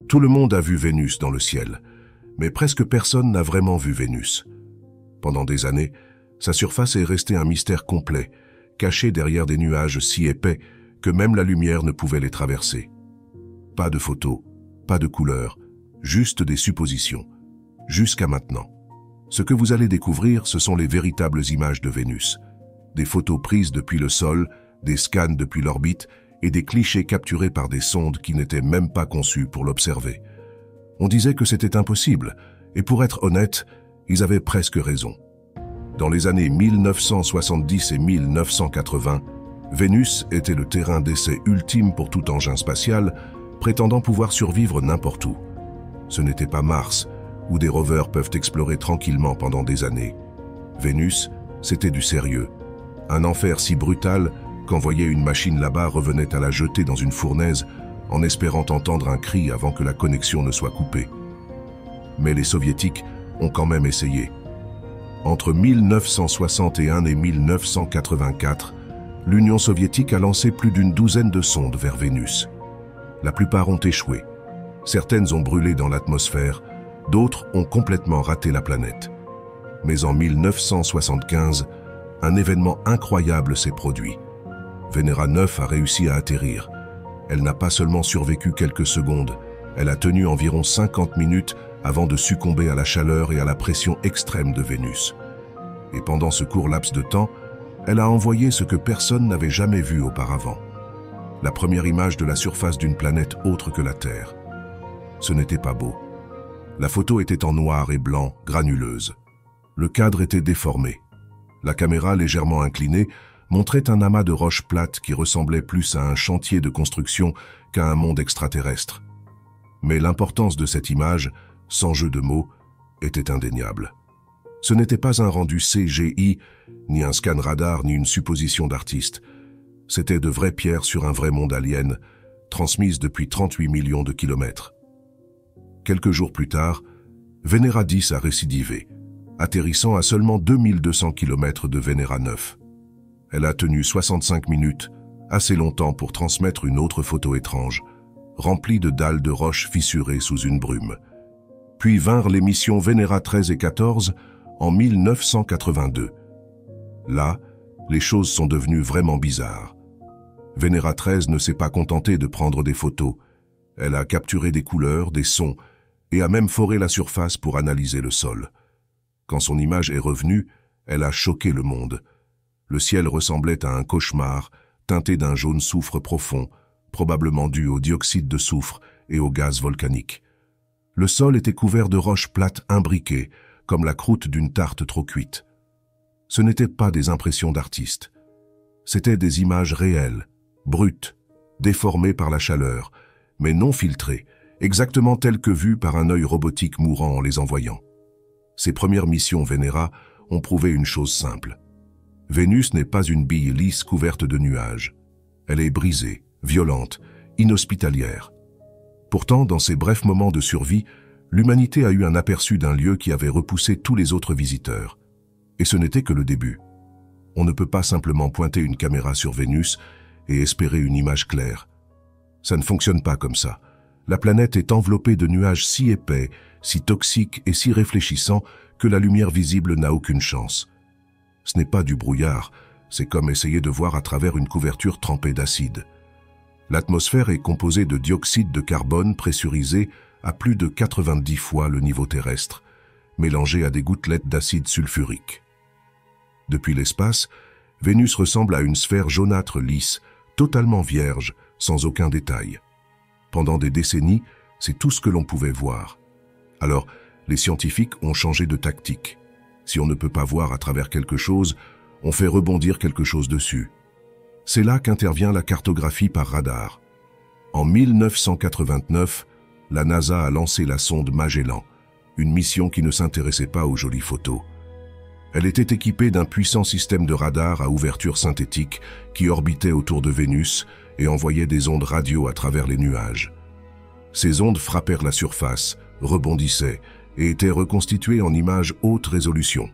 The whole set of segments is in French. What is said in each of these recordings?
Tout le monde a vu Vénus dans le ciel, mais presque personne n'a vraiment vu Vénus. Pendant des années, sa surface est restée un mystère complet, caché derrière des nuages si épais que même la lumière ne pouvait les traverser. Pas de photos, pas de couleurs, juste des suppositions. Jusqu'à maintenant. Ce que vous allez découvrir, ce sont les véritables images de Vénus. Des photos prises depuis le sol, des scans depuis l'orbite et des clichés capturés par des sondes qui n'étaient même pas conçues pour l'observer. On disait que c'était impossible, et pour être honnête, ils avaient presque raison. Dans les années 1970 et 1980, Vénus était le terrain d'essai ultime pour tout engin spatial, prétendant pouvoir survivre n'importe où. Ce n'était pas Mars, où des rovers peuvent explorer tranquillement pendant des années. Vénus, c'était du sérieux. Un enfer si brutal qu'envoyer une machine là-bas revenait à la jeter dans une fournaise en espérant entendre un cri avant que la connexion ne soit coupée. Mais les Soviétiques ont quand même essayé. Entre 1961 et 1984, l'Union soviétique a lancé plus d'une douzaine de sondes vers Vénus. La plupart ont échoué. Certaines ont brûlé dans l'atmosphère, d'autres ont complètement raté la planète. Mais en 1975, un événement incroyable s'est produit. Vénéra 9 a réussi à atterrir. Elle n'a pas seulement survécu quelques secondes, elle a tenu environ 50 minutes avant de succomber à la chaleur et à la pression extrême de Vénus. Et pendant ce court laps de temps, elle a envoyé ce que personne n'avait jamais vu auparavant. La première image de la surface d'une planète autre que la Terre. Ce n'était pas beau. La photo était en noir et blanc, granuleuse. Le cadre était déformé. La caméra, légèrement inclinée, montrait un amas de roches plates qui ressemblait plus à un chantier de construction qu'à un monde extraterrestre. Mais l'importance de cette image, sans jeu de mots, était indéniable. Ce n'était pas un rendu CGI, ni un scan radar, ni une supposition d'artiste. C'était de vraies pierres sur un vrai monde alien, transmises depuis 38 millions de kilomètres. Quelques jours plus tard, Vénéra 10 a récidivé, atterrissant à seulement 2200 km de Vénéra 9. Elle a tenu 65 minutes, assez longtemps pour transmettre une autre photo étrange, remplie de dalles de roches fissurées sous une brume. Puis vinrent les missions Vénéra 13 et 14 en 1982. Là, les choses sont devenues vraiment bizarres. Vénéra 13 ne s'est pas contentée de prendre des photos. Elle a capturé des couleurs, des sons, et a même foré la surface pour analyser le sol. Quand son image est revenue, elle a choqué le monde. Le ciel ressemblait à un cauchemar, teinté d'un jaune soufre profond, probablement dû au dioxyde de soufre et au gaz volcanique. Le sol était couvert de roches plates imbriquées, comme la croûte d'une tarte trop cuite. Ce n'étaient pas des impressions d'artistes. C'étaient des images réelles, brutes, déformées par la chaleur, mais non filtrées, exactement telles que vues par un œil robotique mourant en les envoyant. Ces premières missions Vénéra ont prouvé une chose simple. Vénus n'est pas une bille lisse couverte de nuages. Elle est brisée, violente, inhospitalière. Pourtant, dans ces brefs moments de survie, l'humanité a eu un aperçu d'un lieu qui avait repoussé tous les autres visiteurs. Et ce n'était que le début. On ne peut pas simplement pointer une caméra sur Vénus et espérer une image claire. Ça ne fonctionne pas comme ça. La planète est enveloppée de nuages si épais, si toxiques et si réfléchissants que la lumière visible n'a aucune chance. Ce n'est pas du brouillard, c'est comme essayer de voir à travers une couverture trempée d'acide. L'atmosphère est composée de dioxyde de carbone pressurisé à plus de 90 fois le niveau terrestre, mélangé à des gouttelettes d'acide sulfurique. Depuis l'espace, Vénus ressemble à une sphère jaunâtre lisse, totalement vierge, sans aucun détail. Pendant des décennies, c'est tout ce que l'on pouvait voir. Alors, les scientifiques ont changé de tactique. Si on ne peut pas voir à travers quelque chose, on fait rebondir quelque chose dessus. C'est là qu'intervient la cartographie par radar. En 1989, la NASA a lancé la sonde Magellan, une mission qui ne s'intéressait pas aux jolies photos. Elle était équipée d'un puissant système de radar à ouverture synthétique qui orbitait autour de Vénus et envoyait des ondes radio à travers les nuages. Ces ondes frappèrent la surface, rebondissaient et étaient reconstituées en images haute résolution.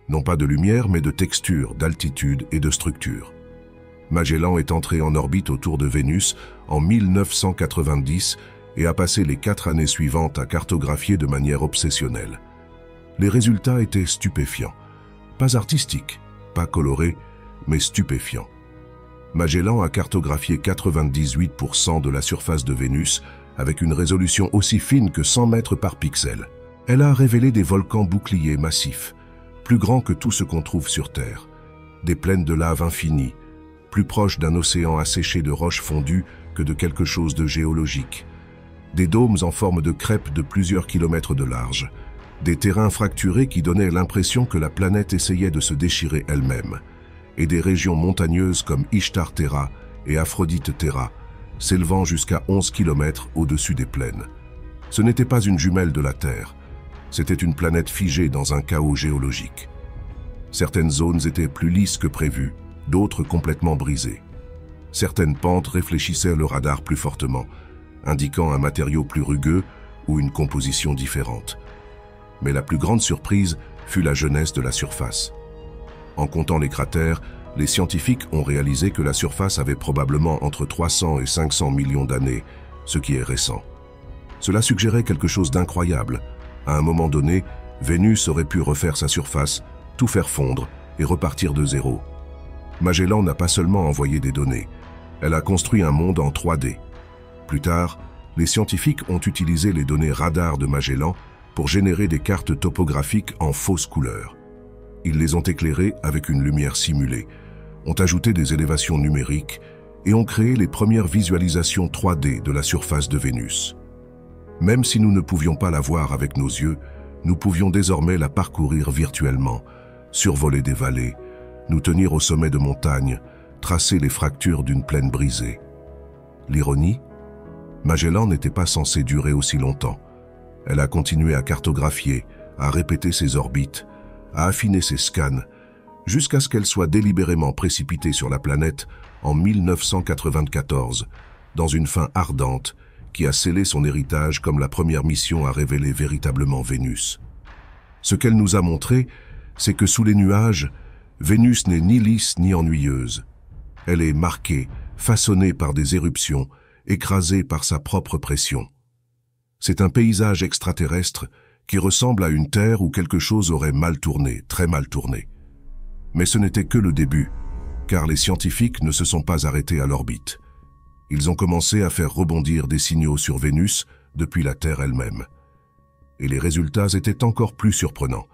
Non pas de lumière, mais de texture, d'altitude et de structure. Magellan est entré en orbite autour de Vénus en 1990 et a passé les 4 années suivantes à cartographier de manière obsessionnelle. Les résultats étaient stupéfiants. Pas artistiques, pas colorés, mais stupéfiants. Magellan a cartographié 98% de la surface de Vénus avec une résolution aussi fine que 100 mètres par pixel. Elle a révélé des volcans boucliers massifs, plus grands que tout ce qu'on trouve sur Terre, des plaines de lave infinies, plus proches d'un océan asséché de roches fondues que de quelque chose de géologique, des dômes en forme de crêpes de plusieurs kilomètres de large, des terrains fracturés qui donnaient l'impression que la planète essayait de se déchirer elle-même, et des régions montagneuses comme Ishtar Terra et Aphrodite Terra, s'élevant jusqu'à 11 km au-dessus des plaines. Ce n'était pas une jumelle de la Terre, c'était une planète figée dans un chaos géologique. Certaines zones étaient plus lisses que prévu, d'autres complètement brisées. Certaines pentes réfléchissaient le radar plus fortement, indiquant un matériau plus rugueux ou une composition différente. Mais la plus grande surprise fut la jeunesse de la surface. En comptant les cratères, les scientifiques ont réalisé que la surface avait probablement entre 300 et 500 millions d'années, ce qui est récent. Cela suggérait quelque chose d'incroyable. À un moment donné, Vénus aurait pu refaire sa surface, tout faire fondre et repartir de zéro. Magellan n'a pas seulement envoyé des données, elle a construit un monde en 3D. Plus tard, les scientifiques ont utilisé les données radar de Magellan pour générer des cartes topographiques en fausses couleurs. Ils les ont éclairées avec une lumière simulée, ont ajouté des élévations numériques et ont créé les premières visualisations 3D de la surface de Vénus. Même si nous ne pouvions pas la voir avec nos yeux, nous pouvions désormais la parcourir virtuellement, survoler des vallées, nous tenir au sommet de montagnes, tracer les fractures d'une plaine brisée. L'ironie ? Magellan n'était pas censé durer aussi longtemps. Elle a continué à cartographier, à répéter ses orbites, à affiner ses scans, jusqu'à ce qu'elle soit délibérément précipitée sur la planète en 1994, dans une fin ardente qui a scellé son héritage comme la première mission à révéler véritablement Vénus. Ce qu'elle nous a montré, c'est que sous les nuages, Vénus n'est ni lisse ni ennuyeuse. Elle est marquée, façonnée par des éruptions, écrasée par sa propre pression. C'est un paysage extraterrestre qui ressemble à une Terre où quelque chose aurait mal tourné, très mal tourné. Mais ce n'était que le début, car les scientifiques ne se sont pas arrêtés à l'orbite. Ils ont commencé à faire rebondir des signaux sur Vénus depuis la Terre elle-même. Et les résultats étaient encore plus surprenants.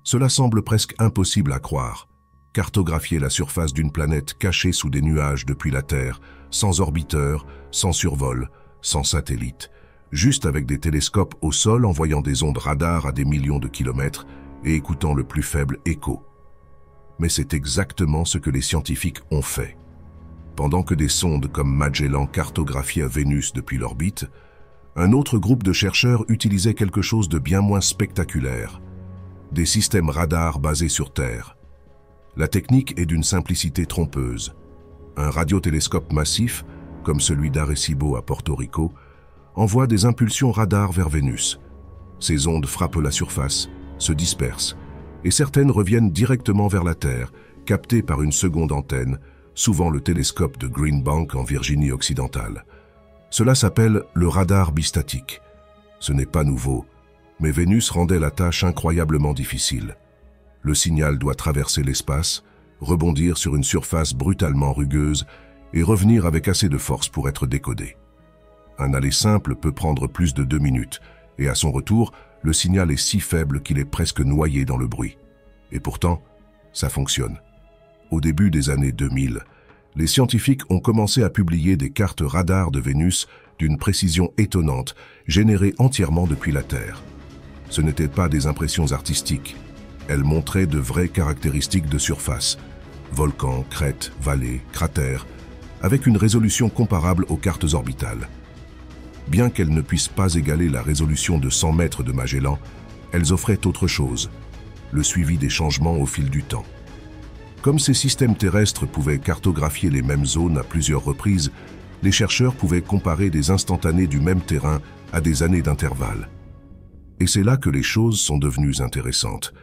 Cela semble presque impossible à croire. Cartographier la surface d'une planète cachée sous des nuages depuis la Terre, sans orbiteur, sans survol, sans satellite, juste avec des télescopes au sol envoyant des ondes radar à des millions de kilomètres et écoutant le plus faible écho. Mais c'est exactement ce que les scientifiques ont fait. Pendant que des sondes comme Magellan cartographiaient Vénus depuis l'orbite, un autre groupe de chercheurs utilisait quelque chose de bien moins spectaculaire, des systèmes radars basés sur Terre. La technique est d'une simplicité trompeuse. Un radiotélescope massif, comme celui d'Arecibo à Porto Rico, envoie des impulsions radar vers Vénus. Ces ondes frappent la surface, se dispersent, et certaines reviennent directement vers la Terre, captées par une seconde antenne, souvent le télescope de Green Bank en Virginie occidentale. Cela s'appelle le radar bistatique. Ce n'est pas nouveau, mais Vénus rendait la tâche incroyablement difficile. Le signal doit traverser l'espace, rebondir sur une surface brutalement rugueuse et revenir avec assez de force pour être décodé. Un aller simple peut prendre plus de 2 minutes, et à son retour, le signal est si faible qu'il est presque noyé dans le bruit. Et pourtant, ça fonctionne. Au début des années 2000, les scientifiques ont commencé à publier des cartes radar de Vénus d'une précision étonnante, générées entièrement depuis la Terre. Ce n'étaient pas des impressions artistiques. Elles montraient de vraies caractéristiques de surface, volcans, crêtes, vallées, cratères, avec une résolution comparable aux cartes orbitales. Bien qu'elles ne puissent pas égaler la résolution de 100 mètres de Magellan, elles offraient autre chose, le suivi des changements au fil du temps. Comme ces systèmes terrestres pouvaient cartographier les mêmes zones à plusieurs reprises, les chercheurs pouvaient comparer des instantanés du même terrain à des années d'intervalle. Et c'est là que les choses sont devenues intéressantes.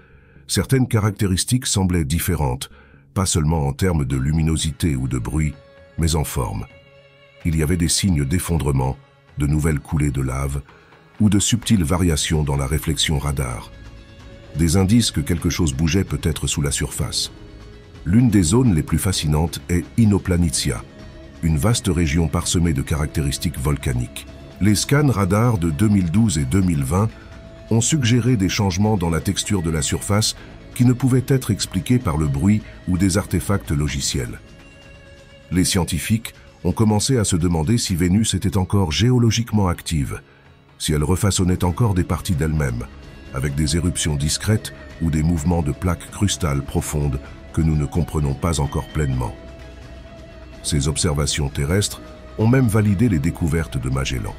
Certaines caractéristiques semblaient différentes, pas seulement en termes de luminosité ou de bruit, mais en forme. Il y avait des signes d'effondrement, de nouvelles coulées de lave ou de subtiles variations dans la réflexion radar. Des indices que quelque chose bougeait peut-être sous la surface. L'une des zones les plus fascinantes est Inoplanitia, une vaste région parsemée de caractéristiques volcaniques. Les scans radars de 2012 et 2020 ont suggéré des changements dans la texture de la surface qui ne pouvaient être expliqués par le bruit ou des artefacts logiciels. Les scientifiques ont commencé à se demander si Vénus était encore géologiquement active, si elle refaçonnait encore des parties d'elle-même, avec des éruptions discrètes ou des mouvements de plaques crustales profondes que nous ne comprenons pas encore pleinement. Ces observations terrestres ont même validé les découvertes de Magellan.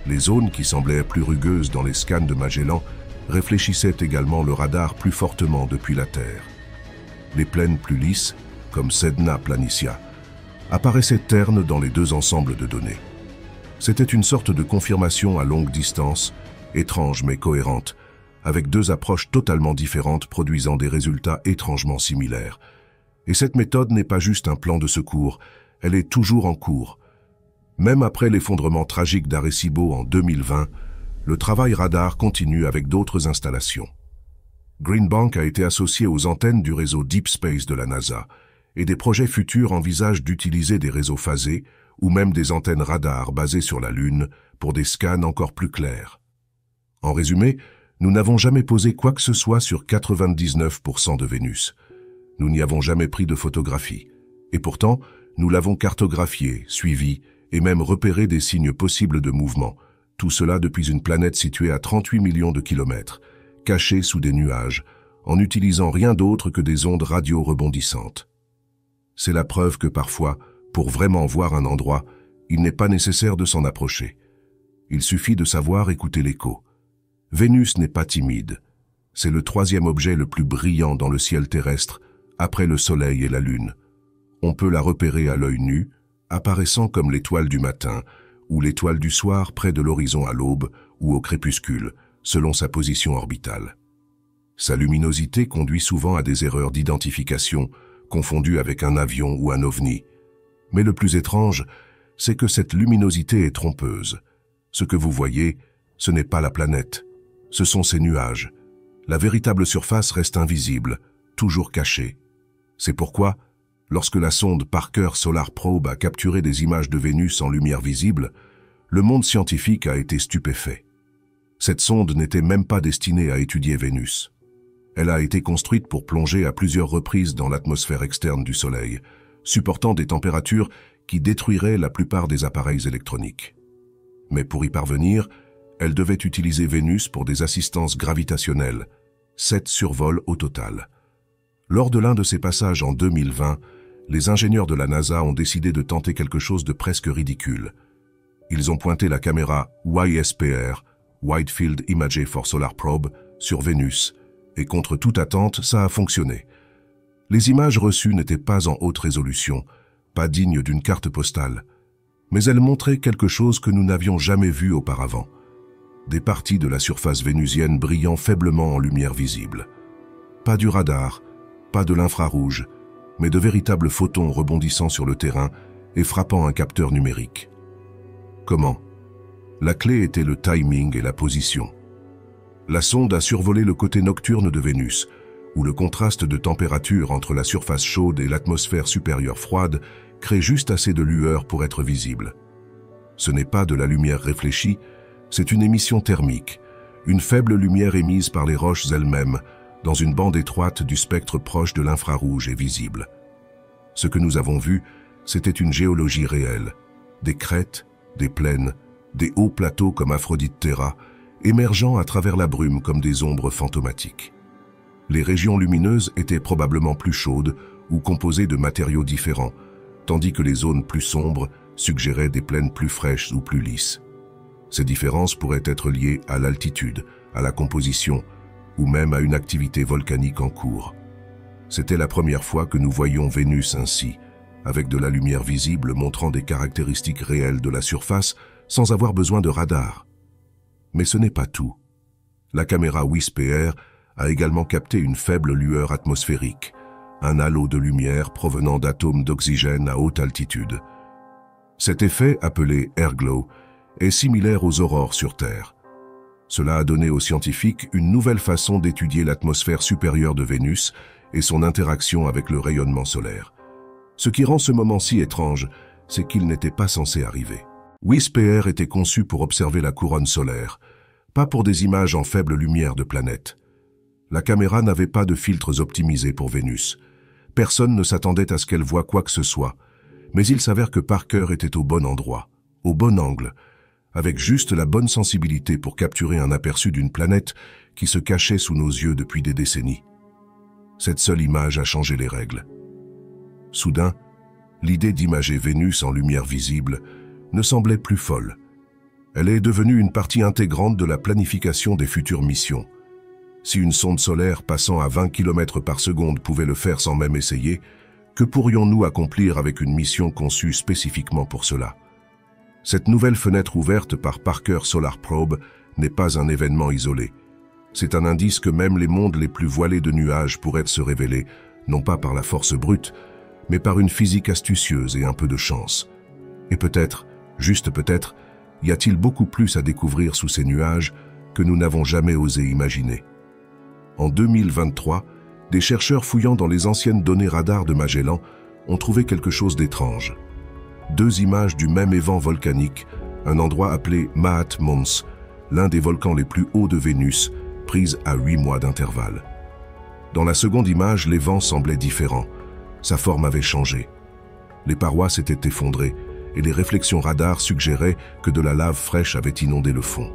Les zones qui semblaient plus rugueuses dans les scans de Magellan réfléchissaient également le radar plus fortement depuis la Terre. Les plaines plus lisses, comme Sedna Planitia, apparaissaient ternes dans les deux ensembles de données. C'était une sorte de confirmation à longue distance, étrange mais cohérente, avec deux approches totalement différentes produisant des résultats étrangement similaires. Et cette méthode n'est pas juste un plan de secours, elle est toujours en cours. Même après l'effondrement tragique d'Arecibo en 2020, le travail radar continue avec d'autres installations. Green Bank a été associé aux antennes du réseau Deep Space de la NASA, et des projets futurs envisagent d'utiliser des réseaux phasés ou même des antennes radar basées sur la Lune pour des scans encore plus clairs. En résumé, nous n'avons jamais posé quoi que ce soit sur 99% de Vénus. Nous n'y avons jamais pris de photographie. Et pourtant, nous l'avons cartographié, suivi et même repéré des signes possibles de mouvement. Tout cela depuis une planète située à 38 millions de kilomètres, cachée sous des nuages, en n'utilisant rien d'autre que des ondes radio rebondissantes. C'est la preuve que parfois, pour vraiment voir un endroit, il n'est pas nécessaire de s'en approcher. Il suffit de savoir écouter l'écho. Vénus n'est pas timide. C'est le troisième objet le plus brillant dans le ciel terrestre, après le Soleil et la Lune. On peut la repérer à l'œil nu, apparaissant comme l'étoile du matin ou l'étoile du soir près de l'horizon à l'aube ou au crépuscule, selon sa position orbitale. Sa luminosité conduit souvent à des erreurs d'identification, confondues avec un avion ou un ovni. Mais le plus étrange, c'est que cette luminosité est trompeuse. Ce que vous voyez, ce n'est pas la planète. Ce sont ces nuages. La véritable surface reste invisible, toujours cachée. C'est pourquoi, lorsque la sonde Parker Solar Probe a capturé des images de Vénus en lumière visible, le monde scientifique a été stupéfait. Cette sonde n'était même pas destinée à étudier Vénus. Elle a été construite pour plonger à plusieurs reprises dans l'atmosphère externe du Soleil, supportant des températures qui détruiraient la plupart des appareils électroniques. Mais pour y parvenir, elle devait utiliser Vénus pour des assistances gravitationnelles, 7 survols au total. Lors de l'un de ces passages en 2020, les ingénieurs de la NASA ont décidé de tenter quelque chose de presque ridicule. Ils ont pointé la caméra WISPR, Wide Field Imaging for Solar Probe, sur Vénus, et contre toute attente, ça a fonctionné. Les images reçues n'étaient pas en haute résolution, pas dignes d'une carte postale, mais elles montraient quelque chose que nous n'avions jamais vu auparavant. Des parties de la surface vénusienne brillant faiblement en lumière visible. Pas du radar, pas de l'infrarouge, mais de véritables photons rebondissant sur le terrain et frappant un capteur numérique. Comment? La clé était le timing et la position. La sonde a survolé le côté nocturne de Vénus, où le contraste de température entre la surface chaude et l'atmosphère supérieure froide crée juste assez de lueur pour être visible. Ce n'est pas de la lumière réfléchie, c'est une émission thermique, une faible lumière émise par les roches elles-mêmes, dans une bande étroite du spectre proche de l'infrarouge et visible. Ce que nous avons vu, c'était une géologie réelle, des crêtes, des plaines, des hauts plateaux comme Aphrodite Terra, émergeant à travers la brume comme des ombres fantomatiques. Les régions lumineuses étaient probablement plus chaudes ou composées de matériaux différents, tandis que les zones plus sombres suggéraient des plaines plus fraîches ou plus lisses. Ces différences pourraient être liées à l'altitude, à la composition, ou même à une activité volcanique en cours. C'était la première fois que nous voyions Vénus ainsi, avec de la lumière visible montrant des caractéristiques réelles de la surface sans avoir besoin de radar. Mais ce n'est pas tout. La caméra WISPR a également capté une faible lueur atmosphérique, un halo de lumière provenant d'atomes d'oxygène à haute altitude. Cet effet, appelé airglow, est similaire aux aurores sur Terre. Cela a donné aux scientifiques une nouvelle façon d'étudier l'atmosphère supérieure de Vénus et son interaction avec le rayonnement solaire. Ce qui rend ce moment si étrange, c'est qu'il n'était pas censé arriver. WISP-PR était conçu pour observer la couronne solaire, pas pour des images en faible lumière de planètes. La caméra n'avait pas de filtres optimisés pour Vénus. Personne ne s'attendait à ce qu'elle voie quoi que ce soit, mais il s'avère que Parker était au bon endroit, au bon angle, avec juste la bonne sensibilité pour capturer un aperçu d'une planète qui se cachait sous nos yeux depuis des décennies. Cette seule image a changé les règles. Soudain, l'idée d'imager Vénus en lumière visible ne semblait plus folle. Elle est devenue une partie intégrante de la planification des futures missions. Si une sonde solaire passant à 20 km par seconde pouvait le faire sans même essayer, que pourrions-nous accomplir avec une mission conçue spécifiquement pour cela? Cette nouvelle fenêtre ouverte par Parker Solar Probe n'est pas un événement isolé. C'est un indice que même les mondes les plus voilés de nuages pourraient se révéler, non pas par la force brute, mais par une physique astucieuse et un peu de chance. Et peut-être, juste peut-être, y a-t-il beaucoup plus à découvrir sous ces nuages que nous n'avons jamais osé imaginer. En 2023, des chercheurs fouillant dans les anciennes données radar de Magellan ont trouvé quelque chose d'étrange. 2 images du même évent volcanique, un endroit appelé Maat Mons, l'un des volcans les plus hauts de Vénus, prises à 8 mois d'intervalle. Dans la seconde image, l'évent semblait différent. Sa forme avait changé. Les parois s'étaient effondrées et les réflexions radar suggéraient que de la lave fraîche avait inondé le fond.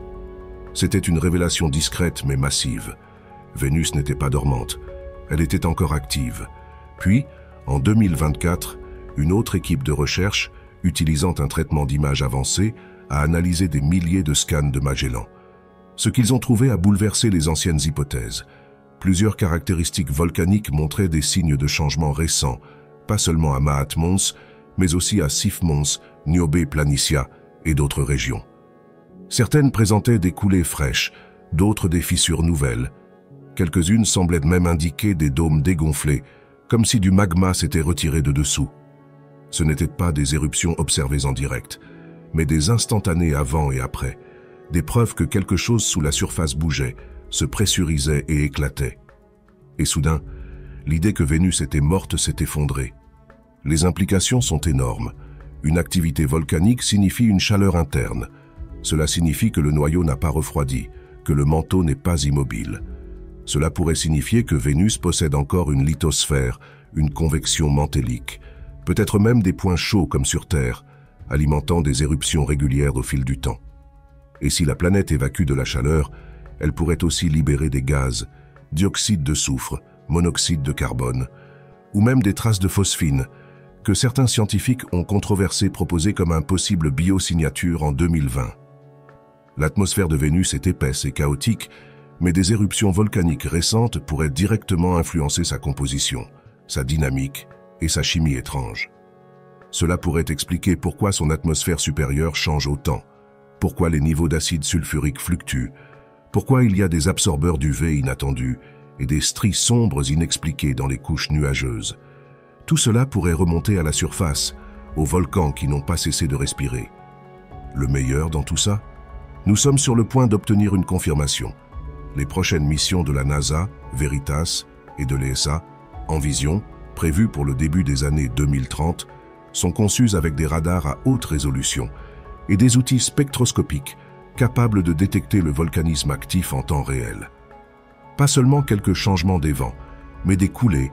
C'était une révélation discrète mais massive. Vénus n'était pas dormante, elle était encore active. Puis, en 2024, une autre équipe de recherche, utilisant un traitement d'image avancé, a analysé des milliers de scans de Magellan. Ce qu'ils ont trouvé a bouleversé les anciennes hypothèses. Plusieurs caractéristiques volcaniques montraient des signes de changement récents, pas seulement à Maat Mons, mais aussi à Sif Mons, Niobe Planitia et d'autres régions. Certaines présentaient des coulées fraîches, d'autres des fissures nouvelles. Quelques-unes semblaient même indiquer des dômes dégonflés, comme si du magma s'était retiré de dessous. Ce n'étaient pas des éruptions observées en direct, mais des instantanés avant et après, des preuves que quelque chose sous la surface bougeait, se pressurisait et éclatait. Et soudain, l'idée que Vénus était morte s'est effondrée. Les implications sont énormes. Une activité volcanique signifie une chaleur interne. Cela signifie que le noyau n'a pas refroidi, que le manteau n'est pas immobile. Cela pourrait signifier que Vénus possède encore une lithosphère, une convection mantélique, peut-être même des points chauds comme sur Terre, alimentant des éruptions régulières au fil du temps. Et si la planète évacue de la chaleur, elle pourrait aussi libérer des gaz, dioxyde de soufre, monoxyde de carbone, ou même des traces de phosphine, que certains scientifiques ont controversé proposé comme un possible biosignature en 2020. L'atmosphère de Vénus est épaisse et chaotique, mais des éruptions volcaniques récentes pourraient directement influencer sa composition, sa dynamique et sa chimie étrange. Cela pourrait expliquer pourquoi son atmosphère supérieure change autant, pourquoi les niveaux d'acide sulfurique fluctuent, pourquoi il y a des absorbeurs d'UV inattendus et des stries sombres inexpliquées dans les couches nuageuses. Tout cela pourrait remonter à la surface, aux volcans qui n'ont pas cessé de respirer. Le meilleur dans tout ça? Nous sommes sur le point d'obtenir une confirmation. Les prochaines missions de la NASA, Veritas et de l'ESA, Envision, prévues pour le début des années 2030, sont conçues avec des radars à haute résolution et des outils spectroscopiques capables de détecter le volcanisme actif en temps réel. Pas seulement quelques changements des vents, mais des coulées,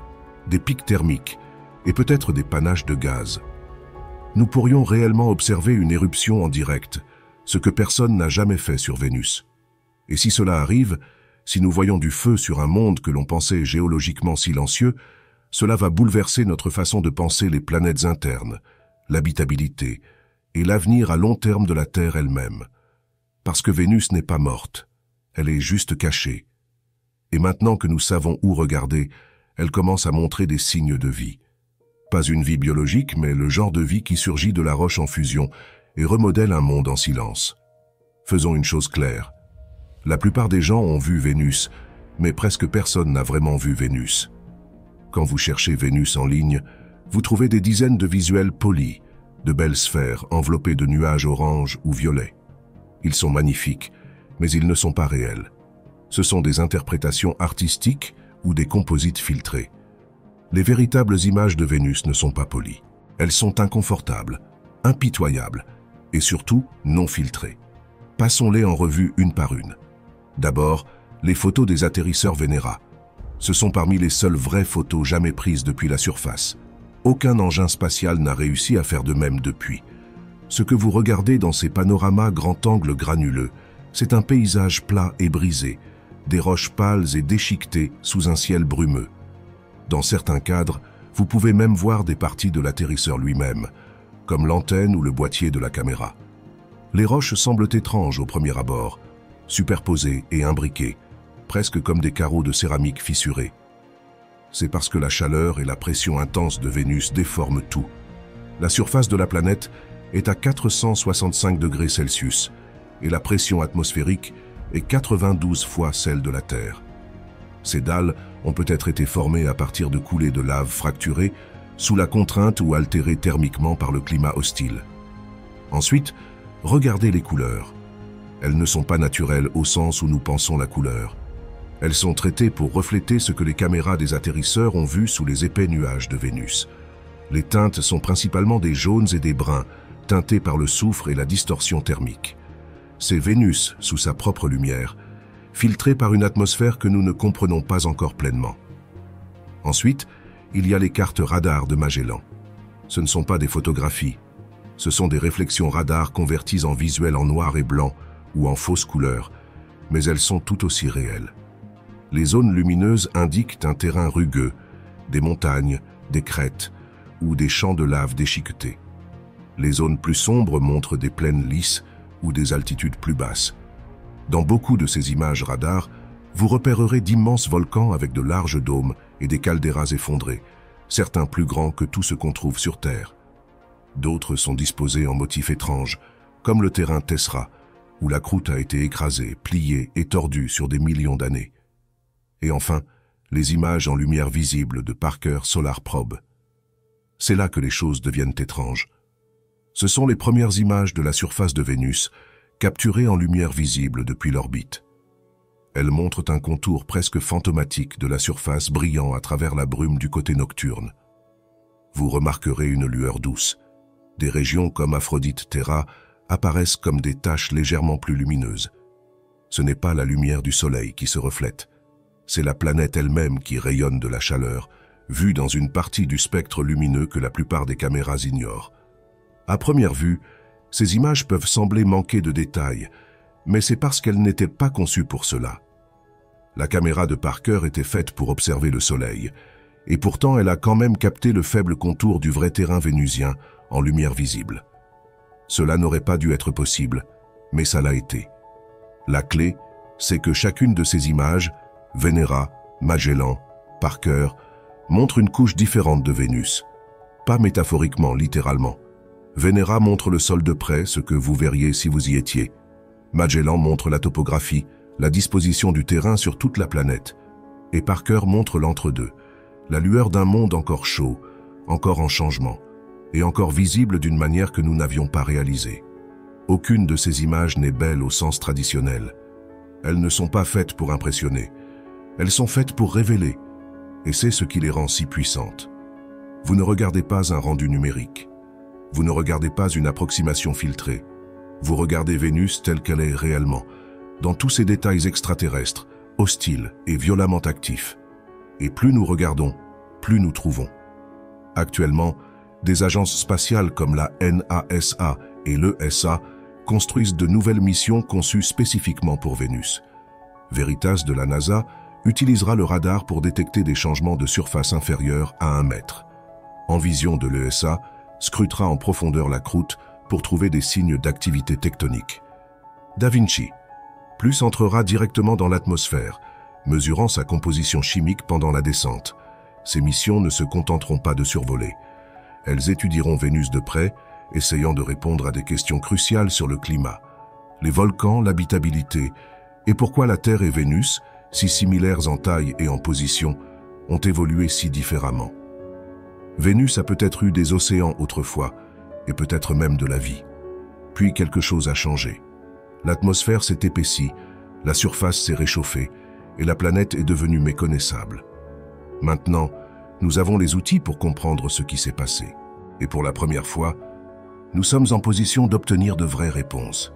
des pics thermiques et peut-être des panaches de gaz. Nous pourrions réellement observer une éruption en direct, ce que personne n'a jamais fait sur Vénus. Et si cela arrive, si nous voyons du feu sur un monde que l'on pensait géologiquement silencieux, cela va bouleverser notre façon de penser les planètes internes, l'habitabilité et l'avenir à long terme de la Terre elle-même. Parce que Vénus n'est pas morte, elle est juste cachée. Et maintenant que nous savons où regarder, elle commence à montrer des signes de vie. Pas une vie biologique, mais le genre de vie qui surgit de la roche en fusion et remodèle un monde en silence. Faisons une chose claire. La plupart des gens ont vu Vénus, mais presque personne n'a vraiment vu Vénus. Quand vous cherchez Vénus en ligne, vous trouvez des dizaines de visuels polis, de belles sphères enveloppées de nuages orange ou violets. Ils sont magnifiques, mais ils ne sont pas réels. Ce sont des interprétations artistiques ou des composites filtrés. Les véritables images de Vénus ne sont pas polies. Elles sont inconfortables, impitoyables et surtout non filtrées. Passons-les en revue une par une. D'abord, les photos des atterrisseurs Venera. Ce sont parmi les seules vraies photos jamais prises depuis la surface. Aucun engin spatial n'a réussi à faire de même depuis. Ce que vous regardez dans ces panoramas grand angle granuleux, c'est un paysage plat et brisé, des roches pâles et déchiquetées sous un ciel brumeux. Dans certains cadres, vous pouvez même voir des parties de l'atterrisseur lui-même, comme l'antenne ou le boîtier de la caméra. Les roches semblent étranges au premier abord, superposées et imbriquées, presque comme des carreaux de céramique fissurés. C'est parce que la chaleur et la pression intense de Vénus déforment tout. La surface de la planète est à 465 degrés Celsius et la pression atmosphérique est 92 fois celle de la Terre. Ces dalles ont peut-être été formées à partir de coulées de lave fracturées sous la contrainte ou altérées thermiquement par le climat hostile. Ensuite, regardez les couleurs. Elles ne sont pas naturelles au sens où nous pensons la couleur. Elles sont traitées pour refléter ce que les caméras des atterrisseurs ont vu sous les épais nuages de Vénus. Les teintes sont principalement des jaunes et des bruns, teintés par le soufre et la distorsion thermique. C'est Vénus, sous sa propre lumière, filtrée par une atmosphère que nous ne comprenons pas encore pleinement. Ensuite, il y a les cartes radar de Magellan. Ce ne sont pas des photographies, ce sont des réflexions radar converties en visuels en noir et blanc ou en fausses couleurs, mais elles sont tout aussi réelles. Les zones lumineuses indiquent un terrain rugueux, des montagnes, des crêtes ou des champs de lave déchiquetés. Les zones plus sombres montrent des plaines lisses ou des altitudes plus basses. Dans beaucoup de ces images radar, vous repérerez d'immenses volcans avec de larges dômes et des calderas effondrés, certains plus grands que tout ce qu'on trouve sur Terre. D'autres sont disposés en motifs étranges, comme le terrain Tessera, où la croûte a été écrasée, pliée et tordue sur des millions d'années. Et enfin, les images en lumière visible de Parker Solar Probe. C'est là que les choses deviennent étranges. Ce sont les premières images de la surface de Vénus, capturées en lumière visible depuis l'orbite. Elles montrent un contour presque fantomatique de la surface brillant à travers la brume du côté nocturne. Vous remarquerez une lueur douce. Des régions comme Aphrodite Terra apparaissent comme des taches légèrement plus lumineuses. Ce n'est pas la lumière du soleil qui se reflète. C'est la planète elle-même qui rayonne de la chaleur, vue dans une partie du spectre lumineux que la plupart des caméras ignorent. À première vue, ces images peuvent sembler manquer de détails, mais c'est parce qu'elles n'étaient pas conçues pour cela. La caméra de Parker était faite pour observer le soleil, et pourtant elle a quand même capté le faible contour du vrai terrain vénusien en lumière visible. Cela n'aurait pas dû être possible, mais ça l'a été. La clé, c'est que chacune de ces images, Venera, Magellan, Parker, montre une couche différente de Vénus. Pas métaphoriquement, littéralement. Venera montre le sol de près, ce que vous verriez si vous y étiez. Magellan montre la topographie, la disposition du terrain sur toute la planète. Et Parker montre l'entre-deux, la lueur d'un monde encore chaud, encore en changement, et encore visible d'une manière que nous n'avions pas réalisée. Aucune de ces images n'est belle au sens traditionnel. Elles ne sont pas faites pour impressionner. Elles sont faites pour révéler, et c'est ce qui les rend si puissantes. Vous ne regardez pas un rendu numérique. Vous ne regardez pas une approximation filtrée. Vous regardez Vénus telle qu'elle est réellement, dans tous ses détails extraterrestres, hostiles et violemment actifs. Et plus nous regardons, plus nous trouvons. Actuellement, des agences spatiales comme la NASA et l'ESA construisent de nouvelles missions conçues spécifiquement pour Vénus. Veritas de la NASA utilisera le radar pour détecter des changements de surface inférieurs à 1 mètre. Envision de l'ESA scrutera en profondeur la croûte pour trouver des signes d'activité tectonique. Da Vinci, plus entrera directement dans l'atmosphère, mesurant sa composition chimique pendant la descente. Ces missions ne se contenteront pas de survoler. Elles étudieront Vénus de près, essayant de répondre à des questions cruciales sur le climat, les volcans, l'habitabilité, et pourquoi la Terre et Vénus, si similaires en taille et en position, ont évolué si différemment. Vénus a peut-être eu des océans autrefois, et peut-être même de la vie. Puis quelque chose a changé. L'atmosphère s'est épaissie, la surface s'est réchauffée et la planète est devenue méconnaissable. Maintenant, nous avons les outils pour comprendre ce qui s'est passé. Et pour la première fois, nous sommes en position d'obtenir de vraies réponses.